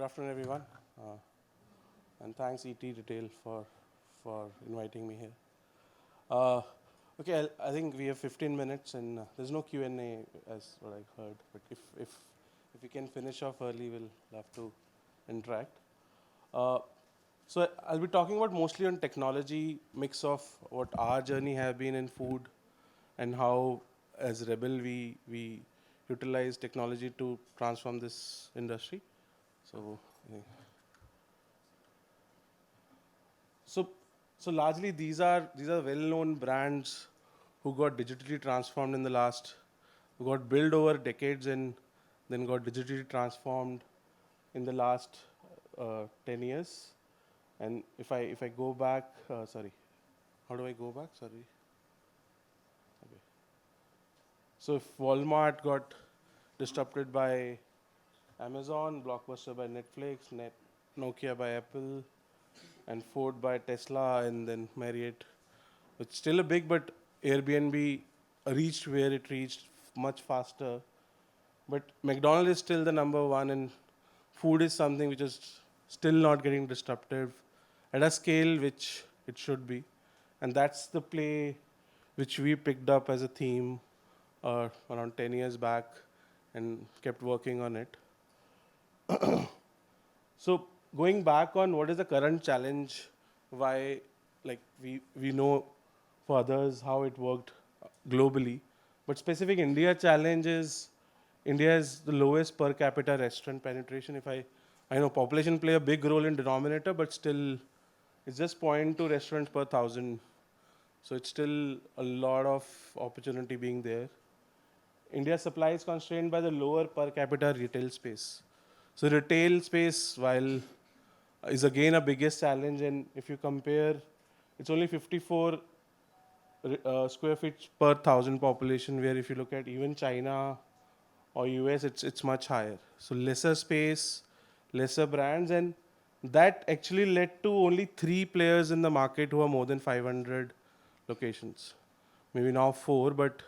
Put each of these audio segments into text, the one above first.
afternoon, everyone, and thanks ET Retail for inviting me here. Uh, okay, I think we have 15 minutes, and there's no Q&A as what I heard. But if we can finish off early, we'll have to interact. Uh, so I'll be talking about mostly on technology, mix of what our journey have been in food, and how as Rebel we utilize technology to transform this industry. So. Yeah. So, so largely these are well-known brands who got digitally transformed in the last, who got built over decades and then got digitally transformed in the last 10 years. And if I go back, sorry, how do I go back? Sorry. Okay. So if Walmart got disrupted by Amazon, Blockbuster by Netflix, Nokia by Apple, and Ford by Tesla, and then Marriott. It's still a big, but Airbnb reached where it reached much faster. But McDonald's is still the number one, and food is something which is still not getting disruptive at a scale which it should be. And that's the play which we picked up as a theme around 10 years back and kept working on it. So going back on what is the current challenge, why like we know for others how it worked globally, but specific India challenge is India is the lowest per capita restaurant penetration. I know population play a big role in denominator, but still it's just 0.2 restaurants per thousand. So it's still a lot of opportunity being there. India's supply is constrained by the lower per capita retail space. So retail space, while is again a biggest challenge, and if you compare, it's only 54 square feet per thousand population, where if you look at even China or US, it's much higher. So lesser space, lesser brands, and that actually led to only 3 players in the market who are more than 500 locations. Maybe now 4, but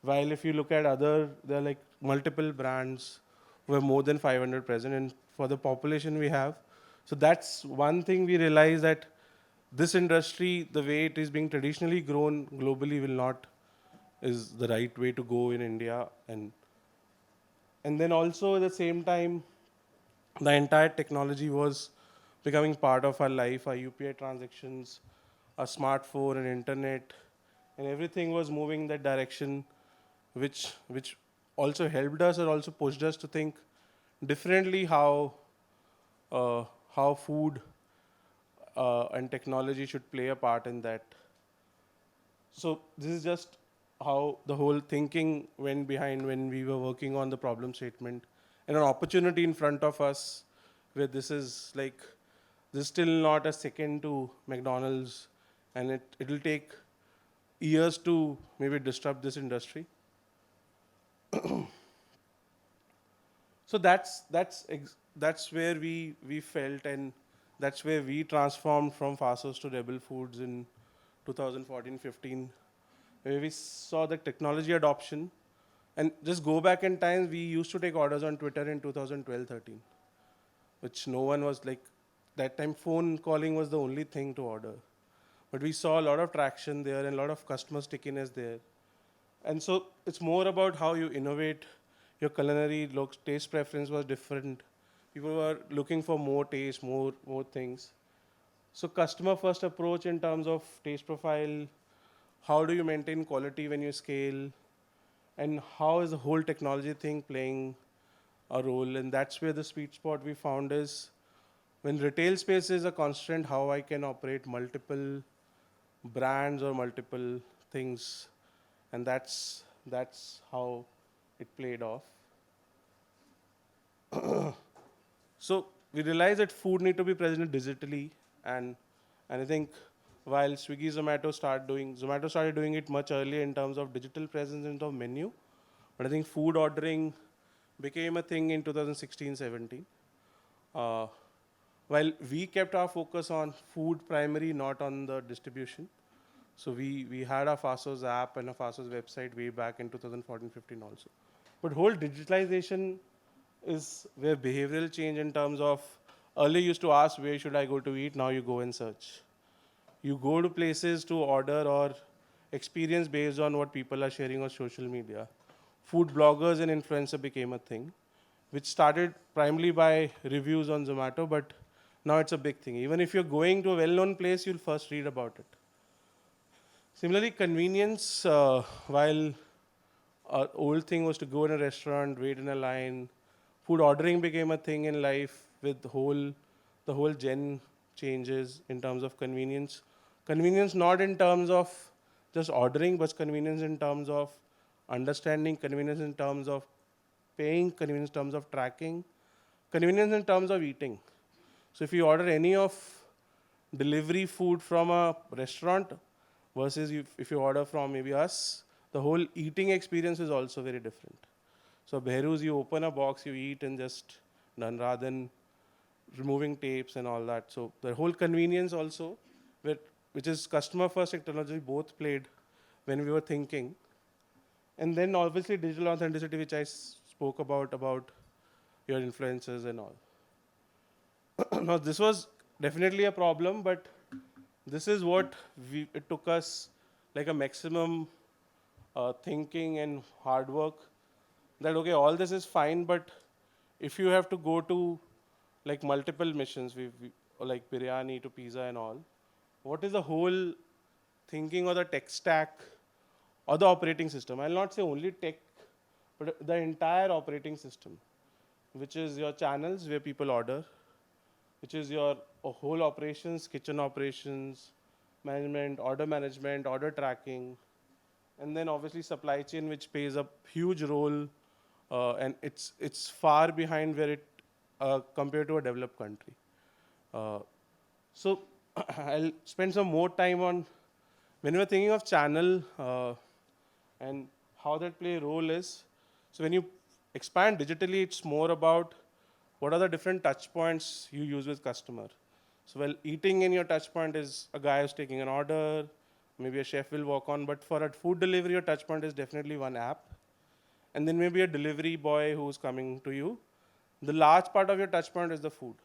while if you look at other, there are like multiple brands who have more than 500 present, and for the population we have. So that's one thing we realize, that this industry, the way it is being traditionally grown globally, will not is the right way to go in India. And then also at the same time, the entire technology was becoming part of our life, our UPI transactions, our smartphone and internet, and everything was moving that direction, which also helped us or also pushed us to think differently uh, how food and technology should play a part in that. So this is just how the whole thinking went behind when we were working on the problem statement, and an opportunity in front of us where this is still not a second to McDonald's, and it'll take years to maybe disrupt this industry. So that's where we felt, and that's where we transformed from Fasos to Rebel Foods in 2014-15, where we saw the technology adoption. And just go back in time, we used to take orders on Twitter in 2012-13, which no one was like, that time phone calling was the only thing to order. But we saw a lot of traction there and a lot of customer stickiness there. And so it's more about how you innovate. Your culinary looks, taste preference was different. People were looking for more taste, more things. So customer first approach in terms of taste profile, how do you maintain quality when you scale, and how is the whole technology thing playing a role? And that's where the sweet spot we found is, when retail space is a constant, how I can operate multiple brands or multiple things, and that's how it played off. So we realized that food need to be present digitally, and I think while Zomato started doing it much earlier in terms of digital presence in the menu, but I think food ordering became a thing in 2016-17. Uh, while we kept our focus on food primary, not on the distribution. So we had a Fasos app and a Fasos website way back in 2014-15 also. But whole digitalization is where behavioral change in terms of earlier you used to ask where should I go to eat, now you go and search. You go to places to order or experience based on what people are sharing on social media. Food bloggers and influencer became a thing, which started primarily by reviews on Zomato, but now it's a big thing. Even if you're going to a well-known place, you'll first read about it. Similarly, convenience, while our old thing was to go in a restaurant, wait in a line. Food ordering became a thing in life with the whole gen changes in terms of convenience. Convenience not in terms of just ordering, but convenience in terms of understanding, convenience in terms of paying, convenience in terms of tracking, convenience in terms of eating. So if you order any of delivery food from a restaurant versus if you order from maybe us, the whole eating experience is also very different. So Behrus, you open a box, you eat and just done rather than removing tapes and all that. So the whole convenience also, which is customer first technology, both played when we were thinking. And then obviously digital authenticity, which I spoke about your influences and all. Now this was definitely a problem, but this is what it took us like a maximum thinking and hard work that okay, all this is fine, but if you have to go to like multiple missions, like biryani to pizza and all, what is the whole thinking or the tech stack or the operating system? I'll not say only tech, but the entire operating system, which is your channels where people order, which is your whole operations, kitchen operations, management, order tracking, and then obviously supply chain, which plays a huge role, and it's far behind where it compared to a developed country. Uh, so I'll spend some more time on when we're thinking of channel and how that play a role is. So when you expand digitally, it's more about what are the different touch points you use with customer. So while eating in your touch point is a guy who's taking an order, maybe a chef will walk on, but for a food delivery, your touch point is definitely one app. And then maybe a delivery boy who's coming to you. The large part of your touch point is the food.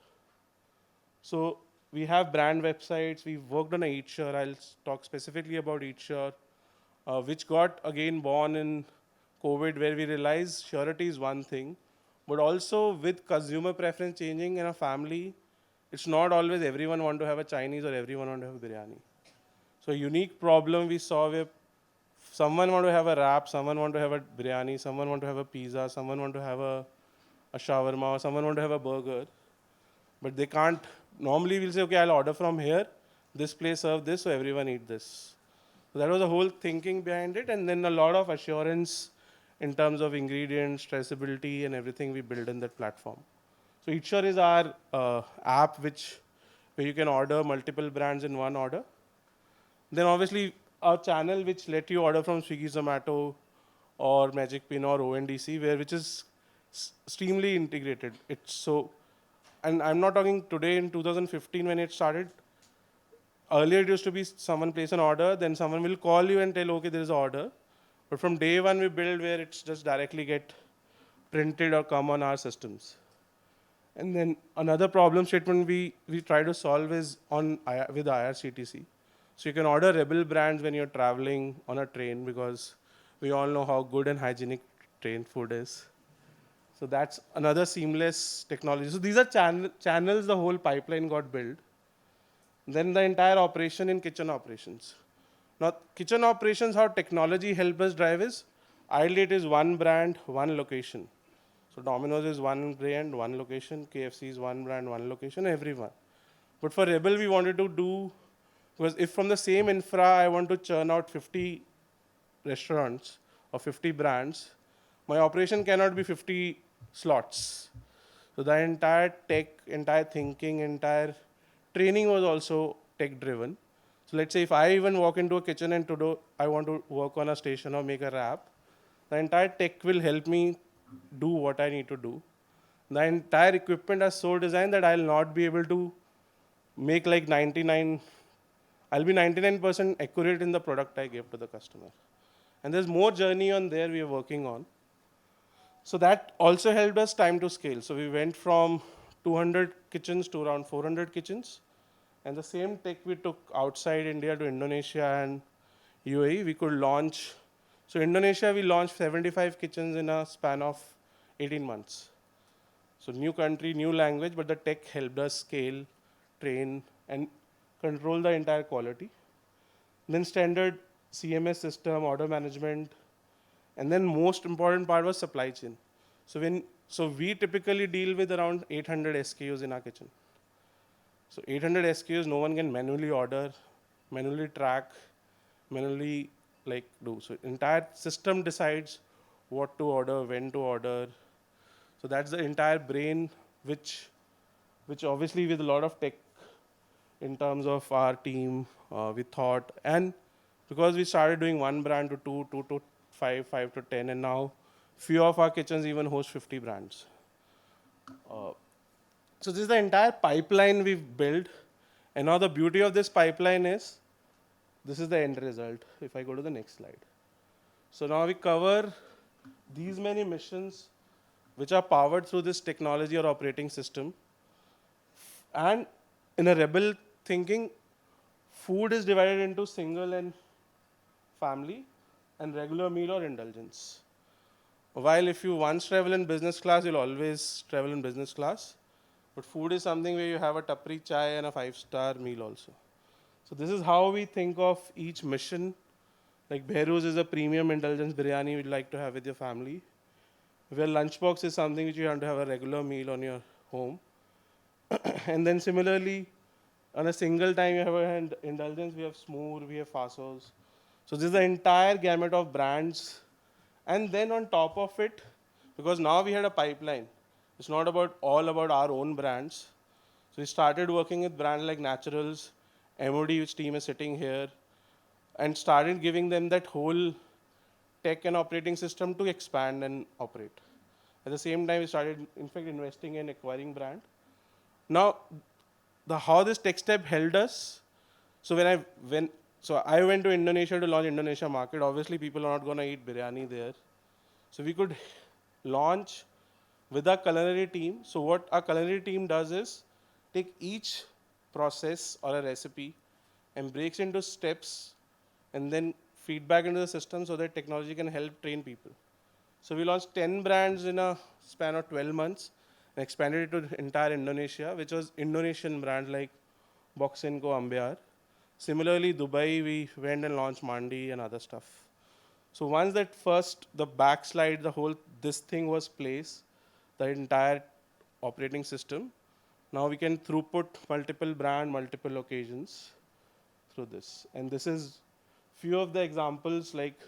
So we have brand websites. We've worked on a EatSure. I'll talk specifically about EatSure, which got again born in COVID, where we realized surety is one thing, but also with consumer preference changing in a family, it's not always everyone want to have a Chinese or everyone want to have a biryani. So a unique problem we saw where someone want to have a wrap, someone want to have a biryani, someone want to have a pizza, someone want to have a shawarma, or someone want to have a burger, but they can't. Normally we'll say, okay, I'll order from here, this place serve this, so everyone eat this. So that was the whole thinking behind it, and then a lot of assurance in terms of ingredients, traceability, and everything we build in that platform. So EatSure is our app where you can order multiple brands in one order. Then obviously our channel which let you order from Swiggy, Zomato, or Magic Pin or ONDC, which is extremely integrated. It's so, and I'm not talking today in 2015 when it started. Earlier it used to be someone place an order, then someone will call you and tell, okay, there is an order. But from day one we build where it's just directly get printed or come on our systems. And then another problem statement we try to solve is with IRCTC. So you can order Rebel brands when you're traveling on a train because we all know how good and hygienic train food is. So that's another seamless technology. So these are channels the whole pipeline got built. Then the entire operation in kitchen operations. Now, kitchen operations, how technology help us drive is, ideally it is one brand, one location. So Domino's is one brand, one location, KFC is one brand, one location, everyone. But for Rebel, we wanted to do, because if from the same infra, I want to churn out 50 restaurants or 50 brands, my operation cannot be 50 slots. So the entire tech, entire thinking, entire training was also tech driven. So let's say if I even walk into a kitchen and today I want to work on a station or make a wrap, the entire tech will help me do what I need to do. The entire equipment is so designed that I'll not be able to make like 99, I'll be 99% accurate in the product I give to the customer. And there's more journey on there we are working on. So that also helped us time to scale. So we went from 200 kitchens to around 400 kitchens. And the same tech we took outside India to Indonesia and UAE, we could launch. So Indonesia, we launched 75 kitchens in a span of 18 months. So new country, new language, but the tech helped us scale, train, and control the entire quality. Then standard CMS system, order management, and then most important part was supply chain. So we typically deal with around 800 SKUs in our kitchen. So 800 SKUs, no one can manually order, manually track, manually like do. So entire system decides what to order, when to order. So that's the entire brain, which which obviously with a lot of tech in terms of our team, we thought, and because we started doing one brand to two, two to five, five to 10, and now few of our kitchens even host 50 brands. So this is the entire pipeline we've built. And now the beauty of this pipeline is, this is the end result. If I go to the next slide. So now we cover these many missions which are powered through this technology or operating system. And in a rebel thinking, food is divided into single and family and regular meal or indulgence. While if you once travel in business class, you'll always travel in business class. But food is something where you have a tapri chai and a 5-star meal also. So this is how we think of each mission. Like Behruz is a premium indulgence biryani you'd like to have with your family. Where lunchbox is something which you want to have a regular meal on your home. And then similarly, on a single time you have an indulgence, we have Smoor, we have Fasos. So this is the entire gamut of brands. And then on top of it, because now we had a pipeline, it's not about all about our own brands. So we started working with brands like Naturals, MOD, which team is sitting here, and started giving them that whole tech and operating system to expand and operate. At the same time, we started, in fact, investing in acquiring brand. Now, how this tech step helped us. So I went to Indonesia to launch Indonesia market. Obviously, people are not going to eat biryani there. So we could launch with our culinary team. So what our culinary team does is take each process or a recipe and breaks into steps and then feedback into the system so that technology can help train people. So we launched 10 brands in a span of 12 months and expanded it to entire Indonesia, which was Indonesian brands like Boxenko, Ambyar. Similarly, Dubai, we went and launched Mandi and other stuff. So once that first, the backslide, the whole, this thing was placed, the entire operating system, now we can throughput multiple brand, multiple occasions through this. And this is few of the examples like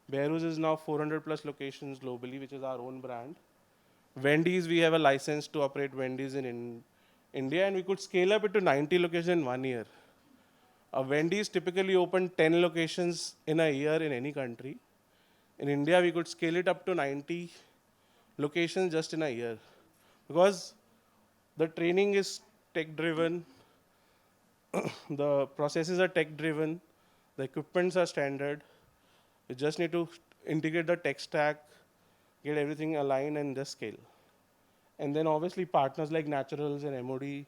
Behruz is now 400 plus locations globally, which is our own brand. Wendy's, we have a license to operate Wendy's in India, and we could scale up it to 90 locations in 1 year. Wendy's typically open 10 locations in a year in any country. In India, we could scale it up to 90 locations just in a year. Because the training is tech driven, the processes are tech driven, the equipments are standard. You just need to integrate the tech stack, get everything aligned and just scale. And then obviously partners like Naturals and MOD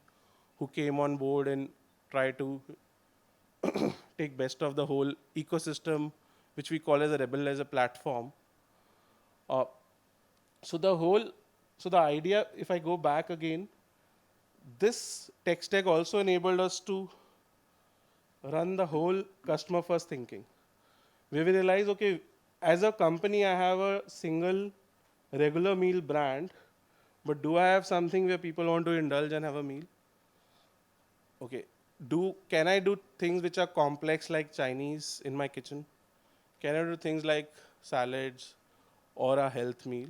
who came on board and try to take best of the whole ecosystem, which we call as a Rebel as a platform. Uh, so the idea, if I go back again, this tech stack also enabled us to run the whole customer first thinking. We will realize, okay, as a company, I have a single regular meal brand, but do I have something where people want to indulge and have a meal? Okay, can I do things which are complex like Chinese in my kitchen? Can I do things like salads or a health meal?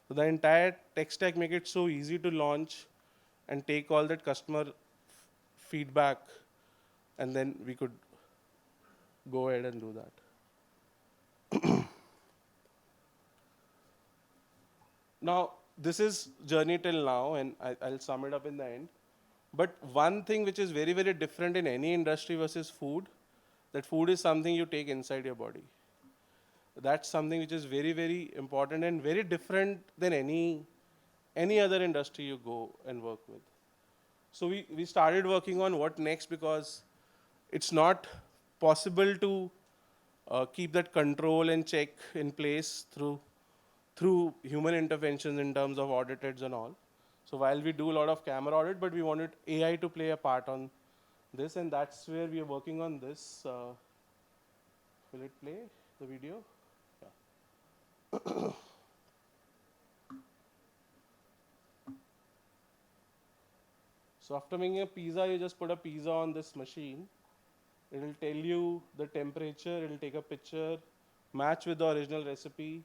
So the entire tech stack make it so easy to launch and take all that customer feedback, and then we could go ahead and do that. Now, this is journey till now, and I'll sum it up in the end. But one thing which is very, very different in any industry versus food, that food is something you take inside your body. that's something which is very, very important and very different than any other industry you go and work with. So we started working on what next because it's not possible to keep that control and check in place through human interventions in terms of auditors and all. So while we do a lot of camera audit, but we wanted AI to play a part on this, and that's where we are working on this. Will it play the video? Yeah. So after making a pizza, you just put a pizza on this machine. It will tell you the temperature, it will take a picture, match with the original recipe,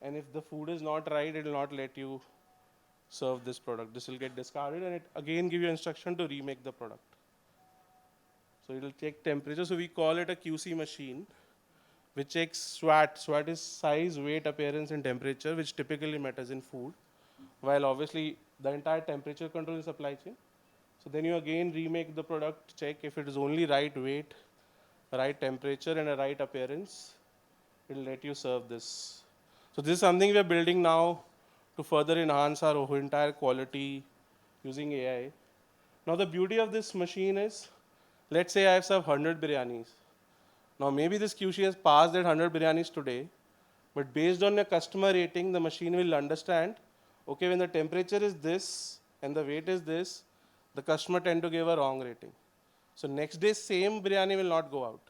and if the food is not right, it will not let you serve this product. This will get discarded and it again give you instruction to remake the product. So it will check temperature. So we call it a QC machine, which checks SWAT. SWAT is size, weight, appearance, and temperature, which typically matters in food. While obviously the entire temperature control is supply chain. So then you again remake the product, check if it is only right weight, right temperature, and a right appearance. It will let you serve this. So this is something we are building now to further enhance our whole entire quality using AI. Now the beauty of this machine is, let's say I have served 100 biryanis. Now maybe this QC has passed that 100 biryanis today, but based on your customer rating, the machine will understand, okay, when the temperature is this and the weight is this, the customer tend to give a wrong rating. So next day, same biryani will not go out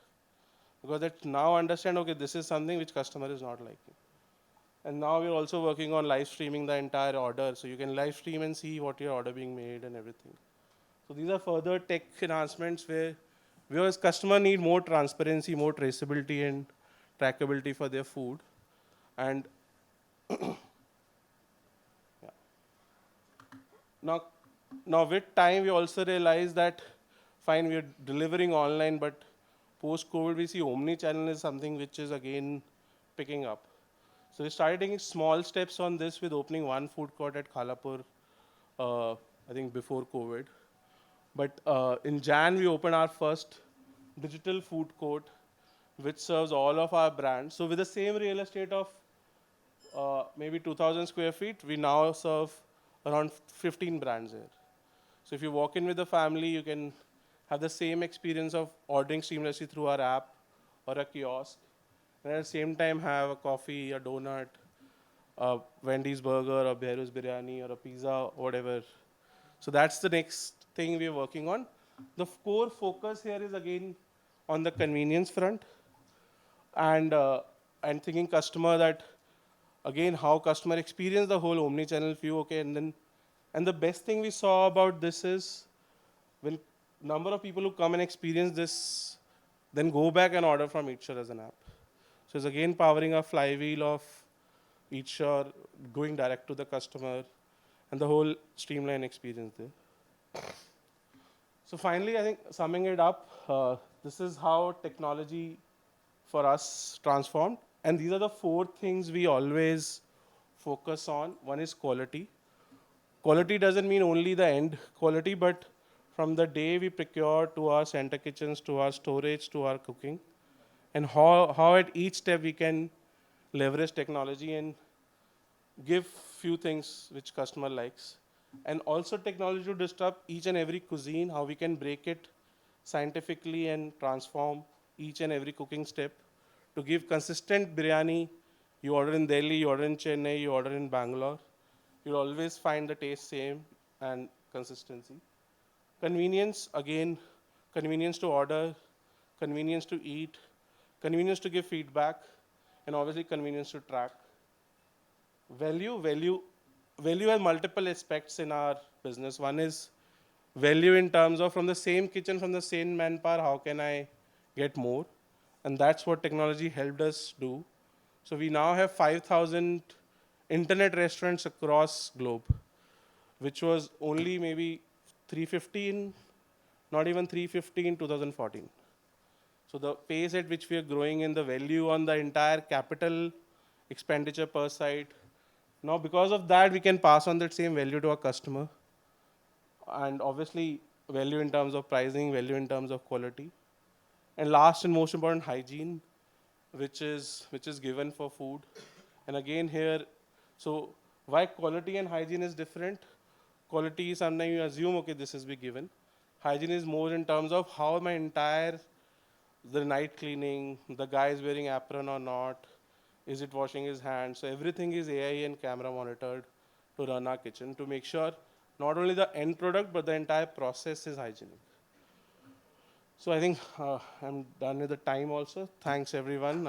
because it now understand, okay, this is something which customer is not liking. And now we're also working on live streaming the entire order. So you can live stream and see what your order being made and everything. So these are further tech enhancements where as customer need more transparency, more traceability and trackability for their food. And yeah. now, now with time, we also realize that fine, we are delivering online, but post-COVID, we see omni-channel is something which is again picking up. So we started taking small steps on this with opening one food court at Khalapur, I think before COVID. But in Jan, we opened our first digital food court, which serves all of our brands. So with the same real estate of maybe 2,000 square feet, we now serve around 15 brands here. So if you walk in with the family, you can have the same experience of ordering seamlessly through our app or a kiosk, and at the same time have a coffee, a donut, a Wendy's burger, a Behru's biryani, or a pizza, whatever. So that's the next thing we're working on. The core focus here is again on the convenience front, and thinking customer that again how customer experience the whole omni-channel view. Okay, and the best thing we saw about this is when number of people who come and experience this, then go back and order from Eatshare as an app. So it's again powering a flywheel of Eatshare, going direct to the customer, and the whole streamline experience there. So finally, I think summing it up, this is how technology for us transformed. And these are the four things we always focus on. One is quality. Quality doesn't mean only the end quality, but from the day we procure to our center kitchens, to our storage, to our cooking, and how at each step we can leverage technology and give few things which customer likes. And also technology to disrupt each and every cuisine, how we can break it scientifically and transform each and every cooking step to give consistent biryani. You order in Delhi, you order in Chennai, you order in Bangalore, you'll always find the taste same and consistency. Convenience, again, convenience to order, convenience to eat, convenience to give feedback, and obviously convenience to track. Value has multiple aspects in our business. One is value in terms of from the same kitchen, from the same manpower, how can I get more? And that's what technology helped us do. So we now have 5,000 internet restaurants across globe, which was only maybe 315, not even 350 in 2014. So the pace at which we are growing and the value on the entire capital expenditure per site. Now because of that, we can pass on that same value to our customer. And obviously value in terms of pricing, value in terms of quality. And last and most important, hygiene. which is given for food. And again here, so why quality and hygiene is different? Quality, sometimes you assume, okay, this is be given. Hygiene is more in terms of how my entire, the night cleaning, the guy is wearing apron or not, is it washing his hands? So everything is AI and camera monitored to run our kitchen to make sure not only the end product, but the entire process is hygienic. So I think I'm done with the time also. Thanks everyone.